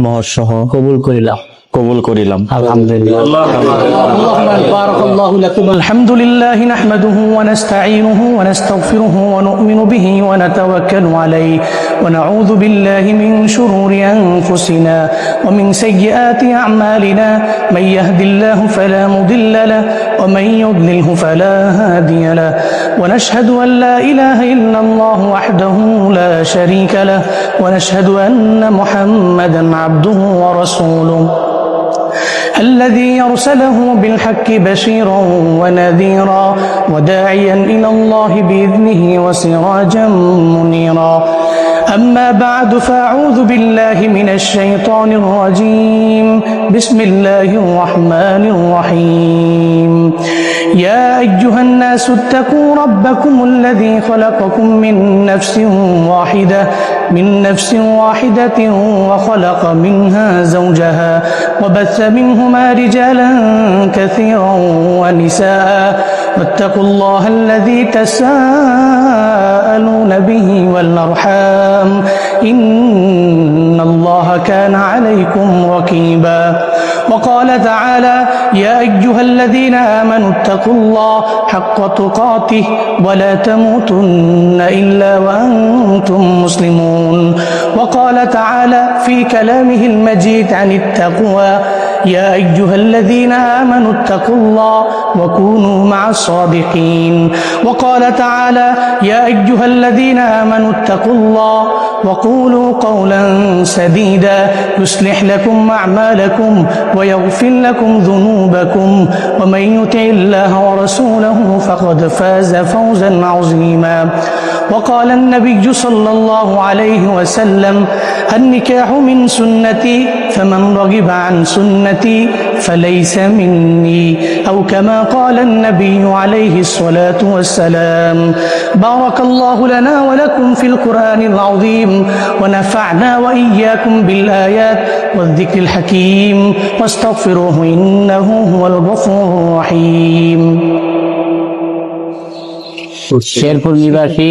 মহৎসহ কবুল করিলাম আলহামদুলিল্লাহ। বারাকাল্লাহু লাকুম। আলহামদুলিল্লাহ নাহমাদুহু ওয়া নাস্তাঈনুহু ওয়া নাস্তাগফিরুহু ওয়া নু'মিনু বিহি ওয়া নাতাওয়াক্কালু আলাইহি ওয়া নাউযু বিল্লাহি মিন শুরুরি আনফুসিনা ওয়া মিন সাইয়্যাতি আ'মালিনা মান ইয়াহদিল্লাহু ফালা মুদিল্লা লাহু ওয়া মান ইউদ্লিলহু ফালা হাদিয়া লাহু ওয়া নাশহাদু আন লা ইলাহা ইল্লাল্লাহু ওয়াহদাহু লা শারীকা লাহু ওয়া নাশহাদু আন্না মুহাম্মাদান আবদুহু ওয়া রাসূলুহু الذي أرسله بالحق بشيرا ونذيرا وداعيا إلى الله بإذنه وسراجا منيرا أما بعد فأعوذ بالله من الشيطان الرجيم بسم الله الرحمن الرحيم يا أيها الناس اتقوا ربكم الذي خلقكم من نفس واحدة وخلق منها زوجها وبث منهما رجالا كثيرا ونساء واتقوا الله الذي تساءلون به والأرحام إن الله كان عليكم رقيبا وقال تعالى يا أيها الذين آمنوا اتقوا الله حق تقاته ولا تموتن إلا وأنتم مسلمون وقال تعالى في كلامه المجيد عن التقوى يا أيها الذين آمنوا اتقوا الله وكونوا مع الصادقين وقال تعالى يا أيها الذين آمنوا اتقوا الله وقولوا قولا سديدا يصلح لكم أعمالكم ويغفر لكم ذنوبكم ومن يطع الله ورسوله فقد فاز فوزا عظيما وقال النبي صلى الله عليه وسلم النكاح من سنتي فمن رغب عن سنتي فليس مني أو كما قال النبي عليه الصلاة والسلام بارك الله لنا ولكم في القرآن العظيم ونفعنا وإياكم بالآيات والذكر الحكيم واستغفروه إنه هو الغفور الرحيم শেরপুর নিবাসী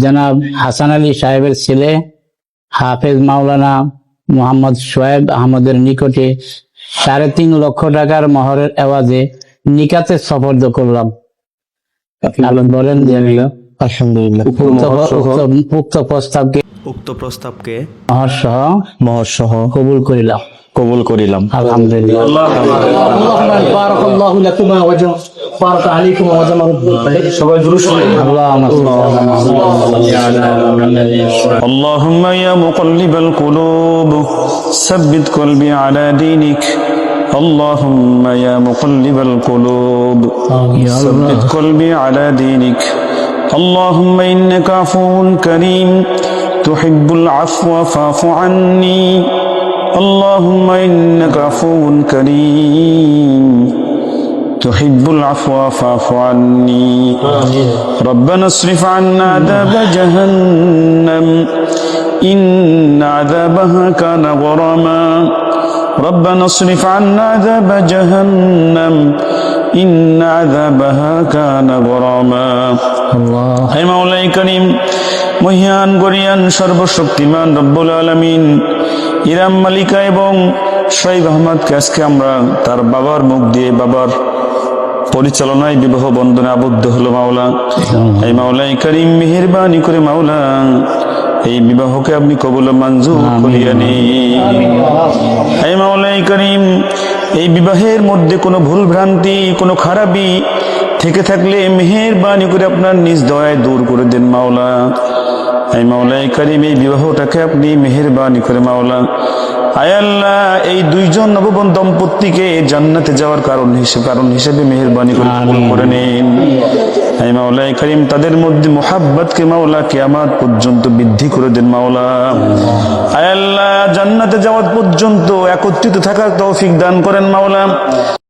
জনাব হাসান আলী সাহেবের ছেলে হাফেজ মাওলানা মোহাম্মদ শোয়েব আহমদের নিকটে 3.5 লক্ষ টাকার মহরের এওয়াজে নিকাতে সফর্দ করলাম। বলেন যে আলহামদুলিল্লাহ। উক্ত প্রস্তাবকে মহৎসহ কবুল করিলাম আলহামদুলিল্লাহ। বারাকাল্লাহু লাকুম ওয়া বারাকা আলাইকুম ওয়া জামারুল্লাহ। সবাই দুরূদ পড়ুন। اللهم يا مقلب القلوب ثبت قلبي على دينك اللهم يا مقلب القلوب ثبت قلبي على دينك اللهم إنك عفو كريم تحب العفو فاعف عني اللهم إنك عفو كريم تحب العفو فاعف عني ربنا اصرف عنا عذاب جهنم إن عذابها كان غراما ربنا اصرف عنا عذاب جهنم إن عذابها كان غراما হে মাওলাই করিম মহিয়ান গরিয়ান সর্বশক্তিমান রব্বুল আলামিন ইরাম মালিকা এবং শোয়েব আহমদকে আজকে আমরা তার বাবার মুখ দিয়ে বাবার পরিচালনায় বিবাহ বন্ধনে আবদ্ধ হলো মাওলা। এই মাওলাই করিম মেহেরবানি করে মাওলা এই বিবাহকে আপনি কবুল মঞ্জুর করিয়া নিন। এই মাওলাই করিম এই বিবাহের মধ্যে কোনো ভুল ভ্রান্তি কোনো খারাপি থেকে থাকলে মেহেরবানি করে আপনার নিজ দয়ায় দূর করে দেন মাওলা। এই মাওলাই করিম এই বিবাহটাকে আপনি মেহেরবানি করে মাওলা আয় আল্লাহ এই দুইজন নববন দম্পতিকে জান্নাতে যাওয়ার কারণ হিসেবে মেহেরবানি করে কবুল করে নিন। এই মাওলাই করিম তাদের মধ্যে মুহাব্বতকে মাওলা কিয়ামত পর্যন্ত বৃদ্ধি করে দেন মাওলা। আয় আল্লাহ জান্নাতে যাওয়ার পর্যন্ত একত্রিত থাকার তৌফিক দান করেন মাওলা।